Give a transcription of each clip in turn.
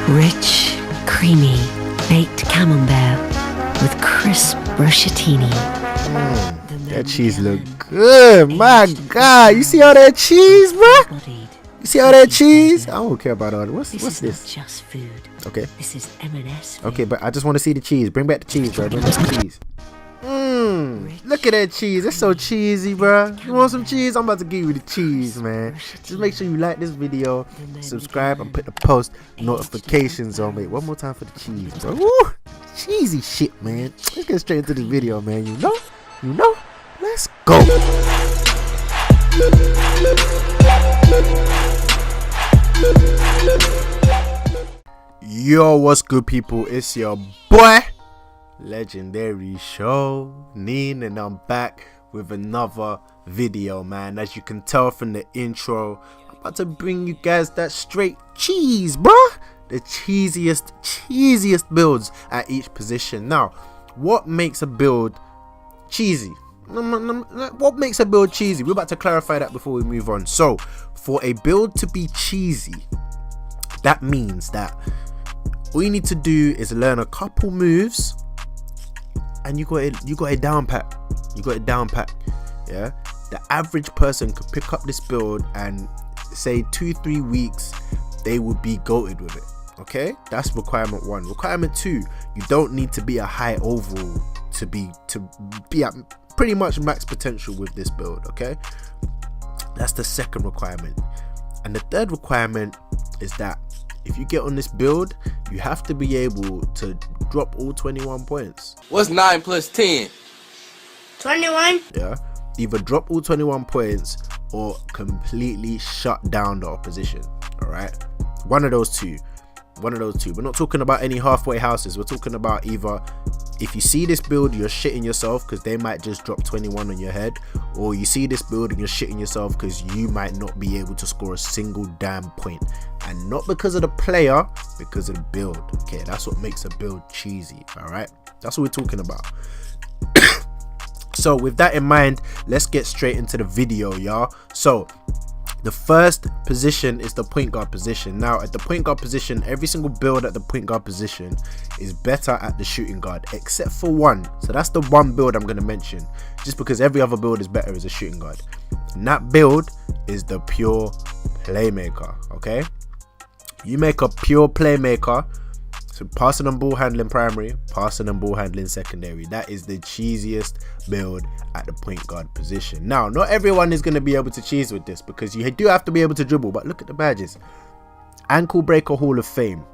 Rich, creamy, baked camembert with crisp bruschettina. That cheese look good. My God, you see all that cheese, bro? You see all that cheese? I don't care about all that. What's this? Not just food. Okay. This is M&S. Okay, but I just want to see the cheese. Bring back the cheese, bro. Bring back the cheese. Look at that cheese. It's so cheesy, bro. You want some cheese? I'm about to give you the cheese, man. Just make sure you like this video, subscribe, and put the post notifications on. Wait, one more time for the cheese, bro. Woo! Cheesy shit, man. Let's get straight into this video, man. You know. Let's go. Yo, what's good, people? It's your boy, Legendary Shonin, and I'm back with another video, man. As you can tell from the intro, I'm about to bring you guys that straight cheese, bruh. The cheesiest builds at each position. Now, what makes a build cheesy? What makes a build cheesy? We're about to clarify that before we move on. So, for a build to be cheesy, that means that all you need to do is learn a couple moves, and you got it down pat. You got it down pat. Yeah, the average person could pick up this build and say 2-3 weeks they would be goated with it. Okay, that's requirement 1. Requirement 2, you don't need to be a high overall to be at pretty much max potential with this build. Okay, that's the second requirement. And the third requirement is that if you get on this build, you have to be able to drop all 21 points. What's 9 plus 10? 21. Yeah, either drop all 21 points or completely shut down the opposition. All right, one of those two. We're not talking about any halfway houses. We're talking about either if you see this build, you're shitting yourself because they might just drop 21 on your head, or you see this build and you're shitting yourself because you might not be able to score a single damn point. And not because of the player, because of the build. Okay, that's what makes a build cheesy. All right, that's what we're talking about. So with that in mind, let's get straight into the video, y'all. So the first position is the point guard position. Now, at the point guard position, every single build at the point guard position is better at the shooting guard, except for one. So that's the one build I'm going to mention, just because every other build is better as a shooting guard. And that build is the pure playmaker. Okay, you make a pure playmaker. So passing and ball handling primary, passing and ball handling secondary. That is the cheesiest build at the point guard position. Now, not everyone is going to be able to cheese with this because you do have to be able to dribble. But look at the badges. Ankle breaker Hall of Fame.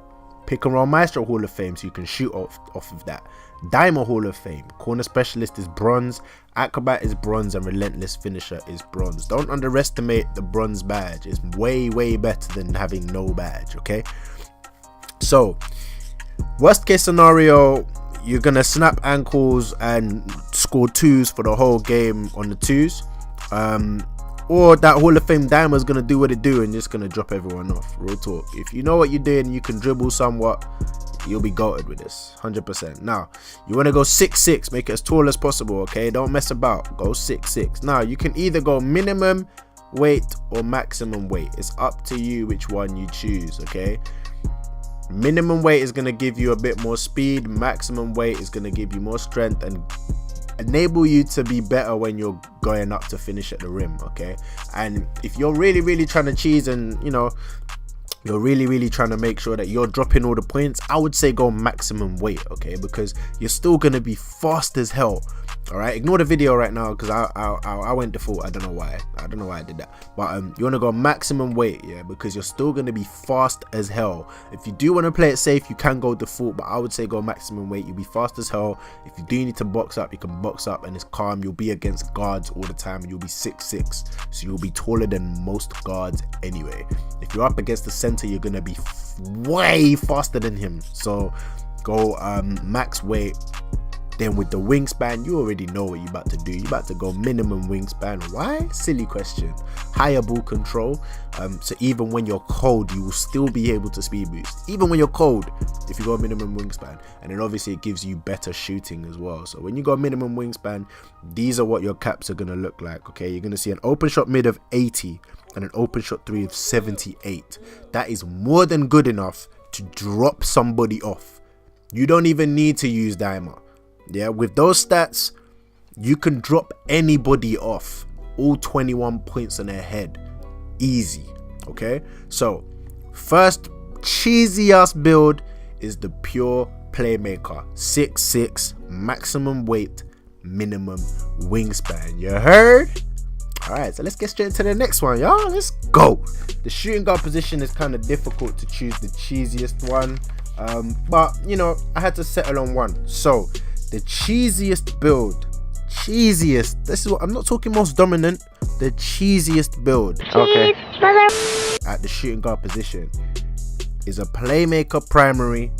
Pick and roll maestro Hall of Fame, so you can shoot off of that. Dimer Hall of Fame. Corner specialist is bronze. Acrobat is bronze, and relentless finisher is bronze. Don't underestimate the bronze badge. It's way better than having no badge. Okay, so worst case scenario, you're gonna snap ankles and score 2s for the whole game on the 2s, or that Hall of Fame dimer is gonna do what it do and just gonna drop everyone off. Real talk. If you know what you're doing, you can dribble somewhat, you'll be goated with this 100%. Now, you want to go 6'6", make it as tall as possible. Okay, don't mess about. Go 6'6". Now, you can either go minimum weight or maximum weight. It's up to you which one you choose. Okay, minimum weight is going to give you a bit more speed. Maximum weight is going to give you more strength and enable you to be better when you're going up to finish at the rim. Okay, and if you're really trying to cheese and you're really trying to make sure that you're dropping all the points, I would say go maximum weight. Okay, because you're still going to be fast as hell. All right, ignore the video right now because I went default. I don't know why I did that, but you want to go maximum weight, yeah, because you're still going to be fast as hell. If you do want to play it safe, you can go default, but I would say go maximum weight. You'll be fast as hell. If you do need to box up, you can box up and it's calm. You'll be against guards all the time and you'll be 6'6", so you'll be taller than most guards anyway. If you're up against the center, you're going to be way faster than him, so go max weight. Then with the wingspan, you already know what you're about to do. You're about to go minimum wingspan. Why? Silly question. Higher ball control. So even when you're cold, you will still be able to speed boost. Even when you're cold, if you go minimum wingspan. And then obviously it gives you better shooting as well. So when you go minimum wingspan, these are what your caps are going to look like. Okay, you're going to see an open shot mid of 80 and an open shot 3 of 78. That is more than good enough to drop somebody off. You don't even need to use Dimer. Yeah, with those stats, you can drop anybody off. All 21 points on their head. Easy. Okay, so first cheesiest build is the pure playmaker. 6'6", maximum weight, minimum wingspan. You heard? Alright, so let's get straight into the next one, y'all. Let's go. The shooting guard position is kind of difficult to choose the cheesiest one, but you know, I had to settle on one. So the cheesiest build, this is what I'm not talking most dominant, the cheesiest build, okay, at the shooting guard position is a playmaker primary,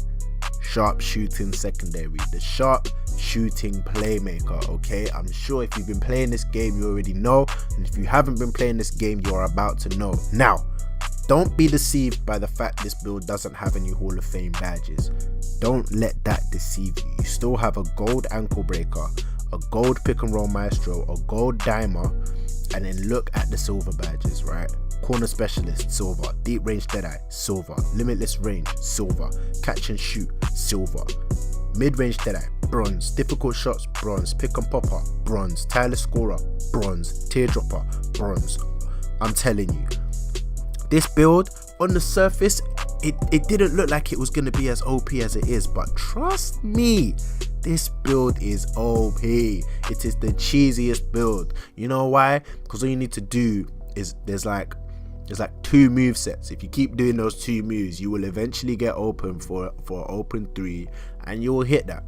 sharp shooting secondary. The sharp shooting playmaker. Okay, I'm sure if you've been playing this game you already know, and if you haven't been playing this game you are about to know. Now, don't be deceived by the fact this build doesn't have any Hall of Fame badges. Don't let that deceive you. You still have a gold ankle breaker, a gold pick and roll maestro, a gold dimer, and then look at the silver badges, right? Corner specialist, silver. Deep range deadeye, silver. Limitless range, silver. Catch and shoot, silver. Mid range deadeye, bronze. Difficult shots, bronze. Pick and popper, bronze. Tireless scorer, bronze. Teardropper, bronze. I'm telling you, this build on the surface, it didn't look like it was going to be as OP as it is, but trust me, this build is OP. It is the cheesiest build. You know why? Because all you need to do is there's like 2 move sets. If you keep doing those 2 moves, you will eventually get open for open 3, and you will hit that.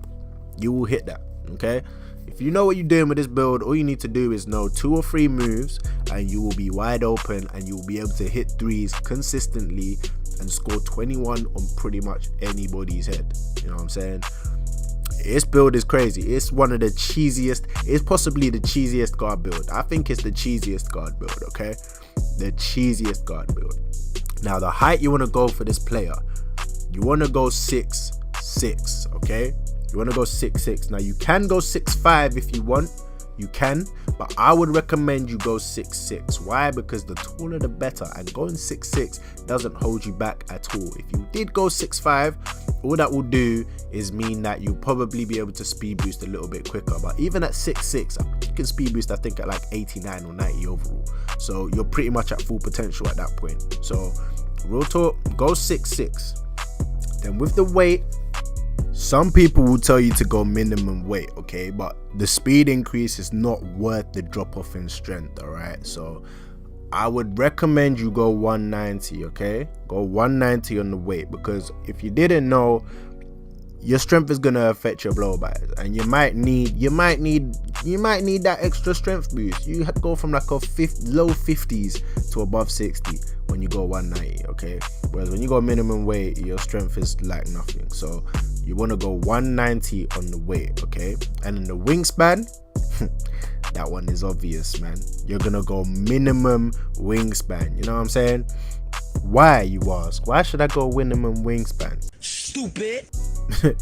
Okay, if you know what you're doing with this build, all you need to do is know 2 or 3 moves and you will be wide open, and you will be able to hit 3s consistently and score 21 on pretty much anybody's head. You know what I'm saying? This build is crazy. It's one of the cheesiest. It's possibly the cheesiest guard build. I think it's the cheesiest guard build. Okay, the cheesiest guard build. Now, the height you want to go for this player, you want to go 6'6". Okay, you want to go 6'6". Now, you can go 6'5" if you want. You can, but I would recommend you go 6'6". Why? Because the taller the better, and going 6'6" doesn't hold you back at all. If you did go 6'5", all that will do is mean that you'll probably be able to speed boost a little bit quicker. But even at 6'6", you can speed boost, I think, at like 89 or 90 overall. So you're pretty much at full potential at that point. So real talk, go 6'6". Then with the weight, some people will tell you to go minimum weight, okay, but the speed increase is not worth the drop off in strength. All right, so I would recommend you go 190. Okay, go 190 on the weight, because if you didn't know, your strength is gonna affect your blow bys, and you might need that extra strength boost. You have to go from like a low 50s to above 60 when you go 190. Okay, whereas when you go minimum weight, your strength is like nothing. So you want to go 190 on the weight. Okay, and in the wingspan, that one is obvious, man. You're gonna go minimum wingspan. You know what I'm saying? Why, you ask? Why should I go minimum wingspan? Stupid.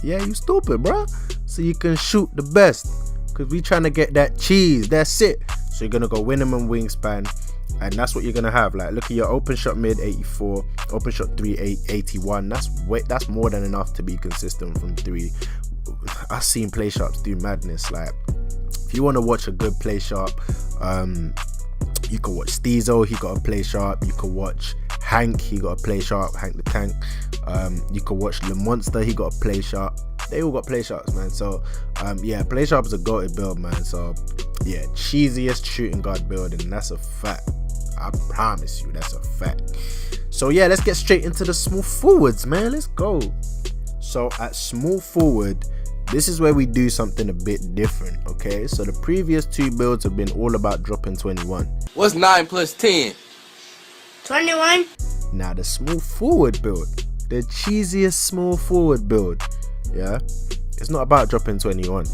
Yeah, you stupid, bro. So you can shoot the best, because we trying to get that cheese. That's it. So you're gonna go minimum wingspan, and that's what you're gonna have. Like, look at your open shot mid 84, open shot 3 81. That's more than enough to be consistent from 3. I've seen play sharps do madness. Like, if you want to watch a good play sharp, you can watch Steezo, he got a play sharp. You can watch Hank, he got a play sharp, Hank the Tank. You can watch Le Monster, he got a play sharp. They all got play sharps, man. So yeah, play sharp is a goated build, man. So yeah, cheesiest shooting guard build, and that's a fact. I promise you, that's a fact. So yeah, let's get straight into the small forwards, man. Let's go. So at small forward, this is where we do something a bit different. Okay, so the previous 2 builds have been all about dropping 21. What's 9 plus 10? 21. Now the small forward build, the cheesiest small forward build, yeah, it's not about dropping 21.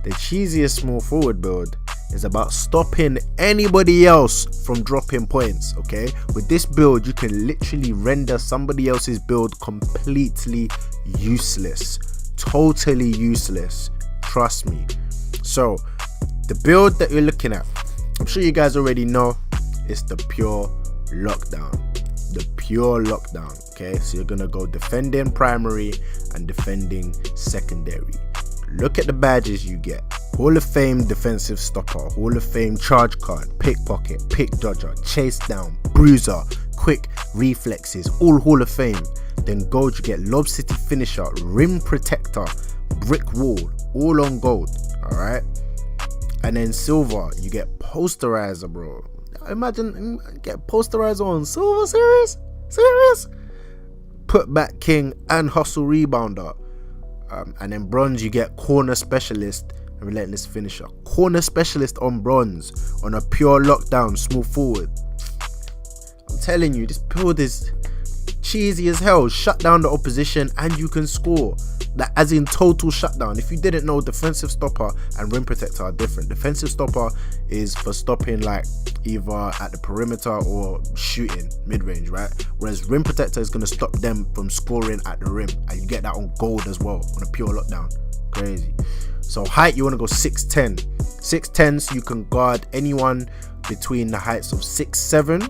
The cheesiest small forward build is about stopping anybody else from dropping points. Okay, with this build you can literally render somebody else's build completely useless, totally useless, trust me. So the build that you're looking at, I'm sure you guys already know, it's the pure lockdown. the pure lockdown. Okay, so you're gonna go defending primary and defending secondary. Look at the badges you get. Hall of Fame defensive stopper, Hall of Fame charge card, pickpocket, pick dodger, chase down, bruiser, quick reflexes, all Hall of Fame. Then gold you get lob city finisher, rim protector, brick wall, all on gold. Alright, and then silver you get posterizer, bro. Imagine get posterizer on silver. Serious. Put back king and hustle rebounder. And then bronze you get corner specialist and relentless finisher. Corner specialist on bronze on a pure lockdown small forward. I'm telling you, this build is cheesy as hell. Shut down the opposition and you can score. That as in total shutdown. If you didn't know, defensive stopper and rim protector are different. Defensive stopper is for stopping like either at the perimeter or shooting mid-range, right? Whereas rim protector is going to stop them from scoring at the rim, and you get that on gold as well on a pure lockdown. Crazy. So height, you want to go 6'10". 6'10", so you can guard anyone between the heights of 6'7"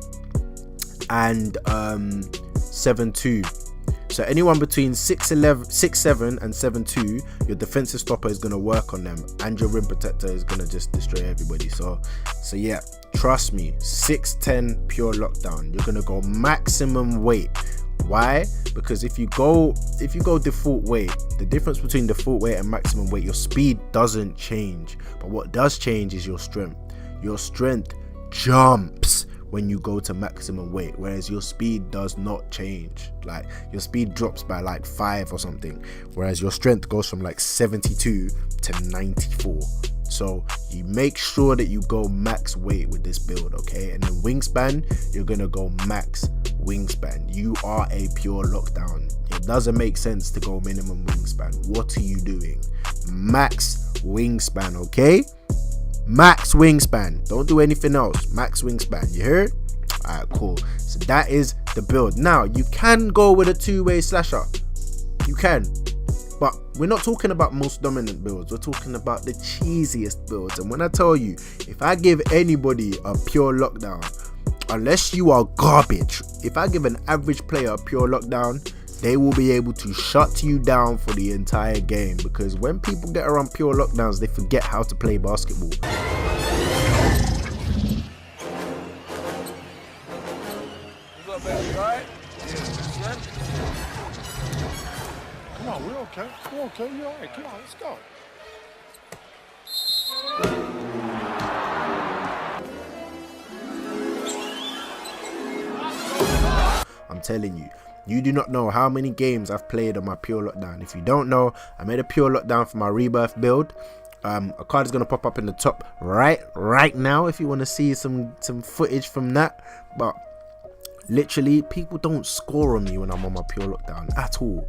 and 7'2". So anyone between 6'11", 6'7" and 7'2", your defensive stopper is going to work on them, and your rim protector is going to just destroy everybody. So yeah, trust me, 6'10" pure lockdown. You're going to go maximum weight. Why? Because if you go default weight, the difference between default weight and maximum weight, your speed doesn't change, but what does change is your strength. Your strength jumps when you go to maximum weight, whereas your speed does not change. Like your speed drops by like 5 or something, whereas your strength goes from like 72 to 94. So you make sure that you go max weight with this build, okay? And then wingspan, you're gonna go max wingspan. You are a pure lockdown. It doesn't make sense to go minimum wingspan. What are you doing? Max wingspan, okay? Max wingspan. Don't do anything else. Max wingspan. You heard? Alright, cool. So that is the build. Now you can go with a two-way slasher. You can. But we're not talking about most dominant builds. We're talking about the cheesiest builds. And when I tell you, if I give anybody a pure lockdown, unless you are garbage, if I give an average player a pure lockdown, they will be able to shut you down for the entire game. Because when people get around pure lockdowns, they forget how to play basketball. What's up, baby? All right? Yeah. Come on, we're okay. We're okay. You're all right. Come on, let's go. I'm telling you, you do not know how many games I've played on my pure lockdown. If you don't know, I made a pure lockdown for my rebirth build. A card is going to pop up in the top right now if you want to see some footage from that. But literally, people don't score on me when I'm on my pure lockdown at all.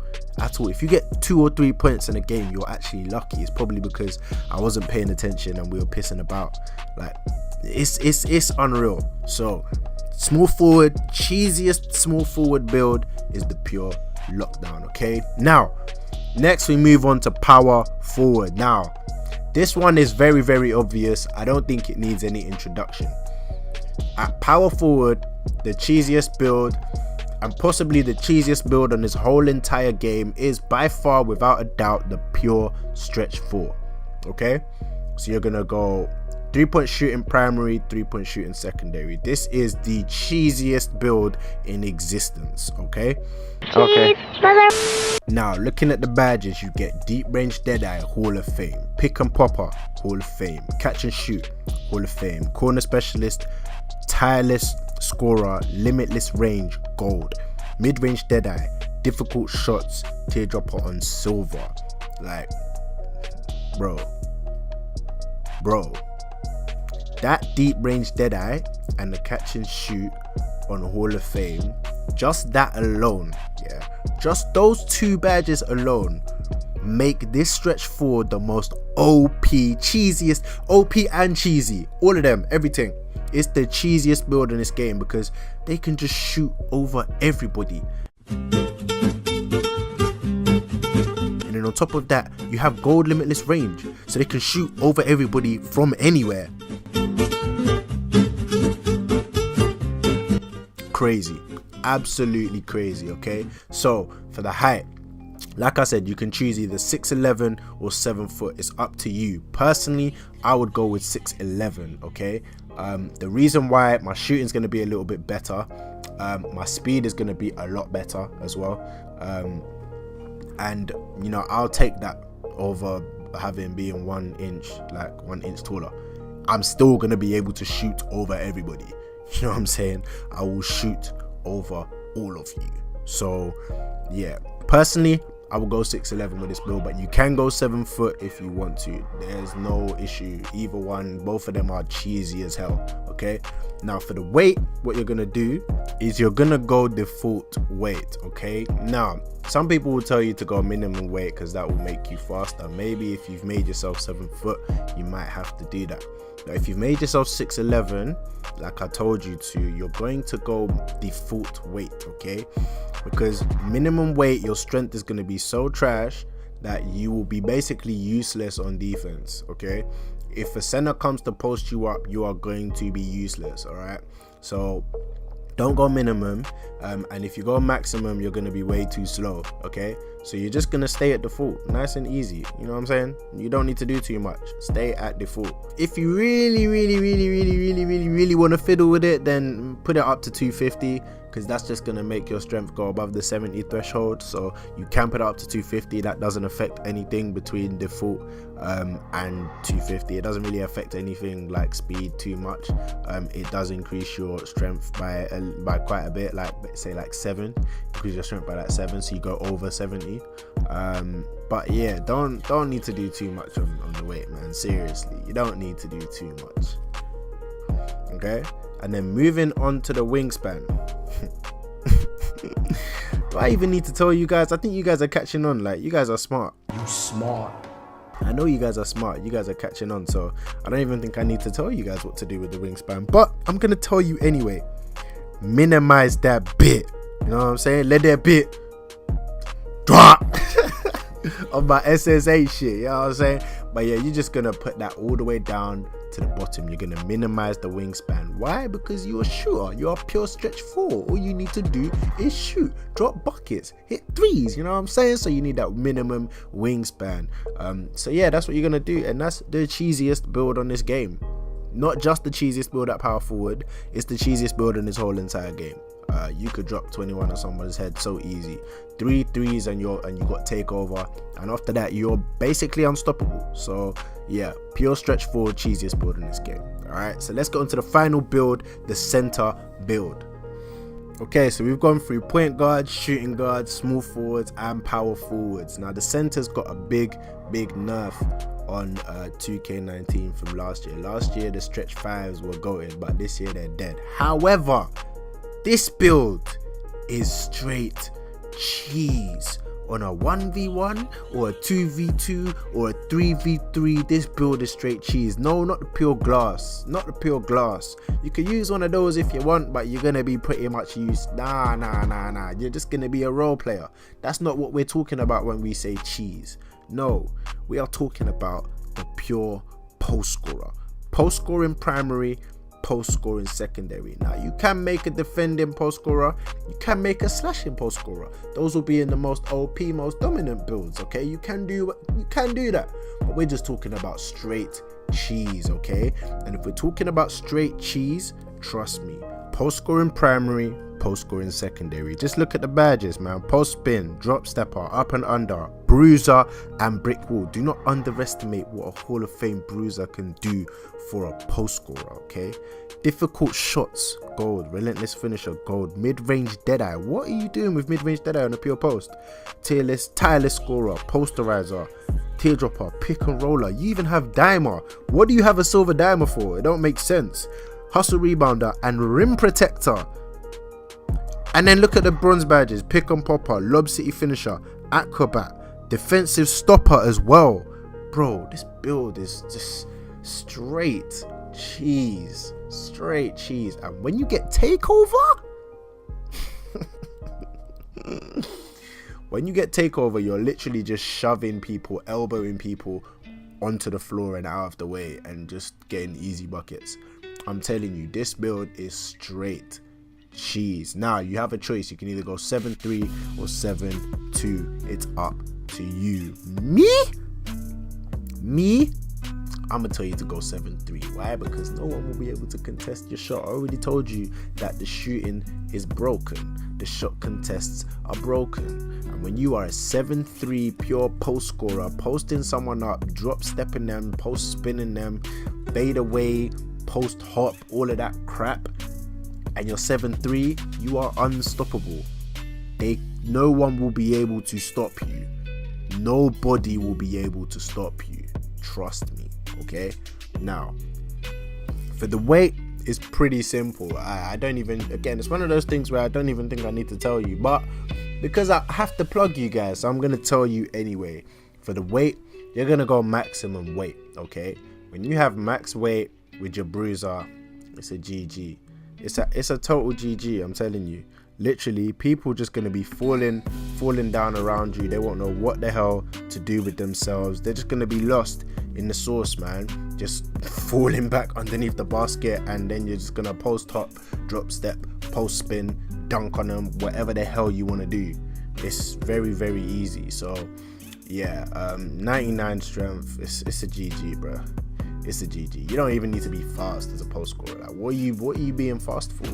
If you get 2 or 3 points in a game, you're actually lucky. It's probably because I wasn't paying attention and we were pissing about. Like it's unreal. So small forward, cheesiest small forward build is the pure lockdown. Okay, now next we move on to power forward. Now this one is very obvious. I don't think it needs any introduction. At power forward, the cheesiest build, and possibly the cheesiest build on this whole entire game, is by far without a doubt the pure stretch 4. Okay, so you're gonna go 3-point shooting primary, 3-point shooting secondary. This is the cheesiest build in existence. Okay, now looking at the badges, you get deep range deadeye, Hall of Fame, pick and popper, Hall of Fame, catch and shoot, Hall of Fame, corner specialist, tireless scorer, limitless range, gold, mid-range deadeye, difficult shots, teardropper on silver. Like, bro, that deep range deadeye and the catch and shoot on Hall of Fame, just that alone, yeah, just those 2 badges alone make this stretch 4 the most OP, cheesiest, OP and cheesy, all of them, everything. It's the cheesiest build in this game because they can just shoot over everybody. And then on top of that, you have gold limitless range, so they can shoot over everybody from anywhere. Crazy. absolutely crazy. Okay, so for the height, like I said, you can choose either 6'11" or 7 foot. It's up to you. Personally, I would go with 6'11". Okay, the reason why, my shooting's going to be a little bit better, my speed is going to be a lot better as well, and you know, I'll take that over having being 1 inch, like 1 inch taller. I'm still going to be able to shoot over everybody. You know what I'm saying? I will shoot over all of you. So yeah, personally, I will go 6'11" with this build, but you can go 7 foot if you want to. There's no issue. Either one, both of them are cheesy as hell. Okay, now for the weight, what you're gonna do is you're gonna go default weight. Okay, now some people will tell you to go minimum weight because that will make you faster. Maybe if you've made yourself 7 foot, you might have to do that. Now if you've made yourself 6'11", like I told you to, you're going to go default weight. Okay, because minimum weight, your strength is going to be so trash that you will be basically useless on defense. Okay, if a center comes to post you up, you are going to be useless. All right, so don't go minimum, and if you go maximum, you're going to be way too slow. Okay, so you're just going to stay at default, nice and easy. You know what I'm saying? You don't need to do too much. Stay at default. If you really want to fiddle with it, then put it up to 250, because that's just going to make your strength go above the 70 threshold. So you can put it up to 250. That doesn't affect anything between default and 250. It doesn't really affect anything like speed too much. It does increase your strength by quite a bit, like say like 7. Increase your strength by like 7, so you go over 70. But yeah, don't need to do too much on the weight, man. Seriously, you don't need to do too much. Okay, and then moving on to the wingspan. Do I even need to tell you guys? I think you guys are catching on. Like, you guys are smart. You smart. I know you guys are smart. You guys are catching on, so I don't even think I need to tell you guys what to do with the wingspan, but I'm gonna tell you anyway. Minimize that bit. You know what I'm saying? Let that bit drop on my SSA shit. You know what I'm saying? But yeah, you're just gonna put that all the way down to the bottom. You're gonna minimize the wingspan. Why? Because you're a shooter. You're a pure stretch 4. All you need to do is shoot, drop buckets, hit threes. You know what I'm saying? So you need that minimum wingspan. So yeah, that's what you're gonna do, and that's the cheesiest build on this game. Not just the cheesiest build at power forward, it's the cheesiest build in this whole entire game. You could drop 21 on someone's head so easy. 3 threes and you got takeover, and after that you're basically unstoppable. So yeah, pure stretch forward, cheesiest build in this game. Alright, so let's go into the final build, the center build. Okay, so we've gone through point guards, shooting guards, small forwards, and power forwards. Now the center's got a big nerf on 2K19 from last year. Last year the stretch 5s were goated, but this year they're dead. However, this build is straight cheese. On a 1v1 or a 2v2 or a 3v3, this build is straight cheese. No, not the pure glass. Not the pure glass. You can use one of those if you want, but you're gonna be pretty much used. Nah. You're just gonna be a role player. That's not what we're talking about when we say cheese. No, we are talking about the pure post scorer. Post scoring primary, post scoring secondary. Now you can make a defending post scorer, you can make a slashing post scorer. Those will be in the most OP, most dominant builds. Okay, you can do that, but we're just talking about straight cheese. Okay, and if we're talking about straight cheese, trust me, post scoring primary, post scoring secondary. Just look at the badges, man. Post spin, drop stepper, up and under, bruiser, and brick wall. Do not underestimate what a Hall of Fame bruiser can do for a post scorer. Okay, difficult shots, gold. Relentless finisher, gold. Mid-range deadeye. What are you doing with mid-range deadeye on a pure post? Tireless scorer, posterizer, teardropper, pick and roller. You even have dimer. What do you have a silver dimer for? It don't make sense. Hustle rebounder and rim protector. And then look at the bronze badges: pick and popper, lob city finisher, acrobat, defensive stopper as well. Bro, this build is just straight cheese. Straight cheese. And when you get takeover, you're literally just shoving people, elbowing people onto the floor and out of the way and just getting easy buckets. I'm telling you, this build is straight Cheese. Now you have a choice. You can either go 7-3 or 7-2. It's up to you. Me, I'm gonna tell you to go 7-3. Why? Because no one will be able to contest your shot. I already told you that the shooting is broken. The shot contests are broken. And when you are a 7-3 pure post scorer, posting someone up, drop stepping them, post spinning them, fade away, post hop, all of that crap, and you're 7-3, you are unstoppable. No one will be able to stop you. Nobody will be able to stop you. Trust me. Okay, now for the weight, it's pretty simple. I don't even, again, it's one of those things where I don't even think I need to tell you, but because I have to plug you guys, so I'm gonna tell you anyway. For the weight, you're gonna go maximum weight. Okay, when you have max weight with your bruiser, it's a GG. It's a total GG. I'm telling you. Literally, people just gonna be falling down around you. They won't know what the hell to do with themselves. They're just gonna be lost in the sauce, man. Just falling back underneath the basket, and then you're just gonna post hop, drop step, post spin, dunk on them, whatever the hell you want to do. It's very, very easy. So yeah, 99 strength. It's a GG, bro. It's a GG. You don't even need to be fast as a post scorer. Like, what are you being fast for?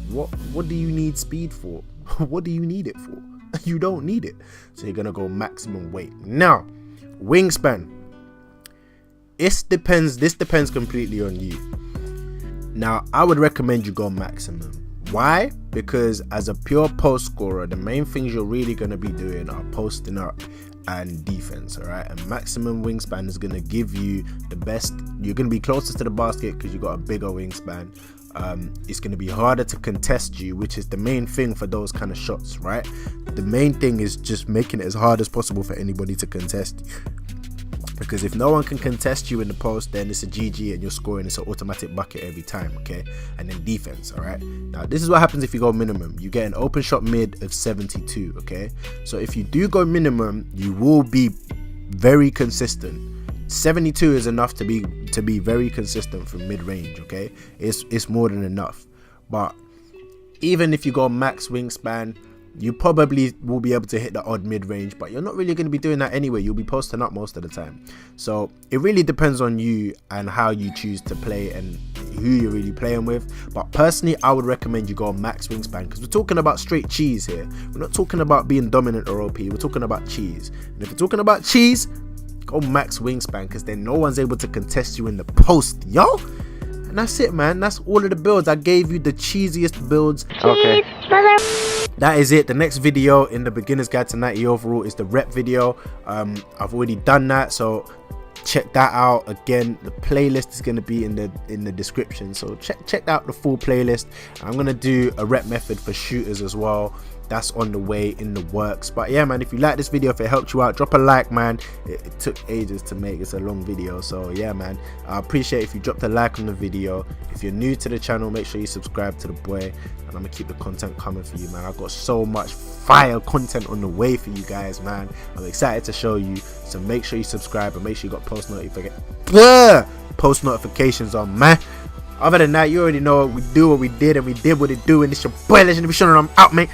What do you need speed for? What do you need it for? You don't need it. So you're gonna go maximum weight. Now, wingspan. This depends completely on you. Now, I would recommend you go maximum. Why? Because as a pure post scorer, the main things you're really gonna be doing are posting up and defense. All right, and maximum wingspan is going to give you the best. You're going to be closest to the basket because you got a bigger wingspan. It's going to be harder to contest you, which is the main thing for those kind of shots, right? The main thing is just making it as hard as possible for anybody to contest you, because if no one can contest you in the post, then it's a GG and you're scoring. It's an automatic bucket every time. Okay, and then defense. All right, now this is what happens if you go minimum. You get an open shot mid of 72. Okay, so if you do go minimum, you will be very consistent. 72 is enough to be very consistent from mid range. Okay, it's more than enough. But even if you go max wingspan, you probably will be able to hit the odd mid range, but you're not really going to be doing that anyway. You'll be posting up most of the time. So it really depends on you and how you choose to play and who you're really playing with. But personally, I would recommend you go max wingspan, because we're talking about straight cheese here. We're not talking about being dominant or OP. We're talking about cheese. And if you're talking about cheese, go max wingspan, because then no one's able to contest you in the post, yo. And that's it, man. That's all of the builds. I gave you the cheesiest builds. Okay. That is it. The next video in the beginner's guide to 90 overall is the rep video. I've already done that, so check that out. Again, the playlist is going to be in the description, so check out the full playlist. I'm going to do a rep method for shooters as well. That's on the way, in the works. But yeah, man, if you like this video, if it helped you out, drop a like, man. It took ages to make. It's a long video, so yeah, man, I appreciate if you dropped a like on the video. If you're new to the channel, make sure you subscribe to the boy, and I'm gonna keep the content coming for you, man. I've got so much fire content on the way for you guys, man. I'm excited to show you, so make sure you subscribe and make sure you got post notifications on, man. Other than that, you already know what we do, what we did, and we did what it do. And it's your boy Legendary Shonin. I'm out, mate.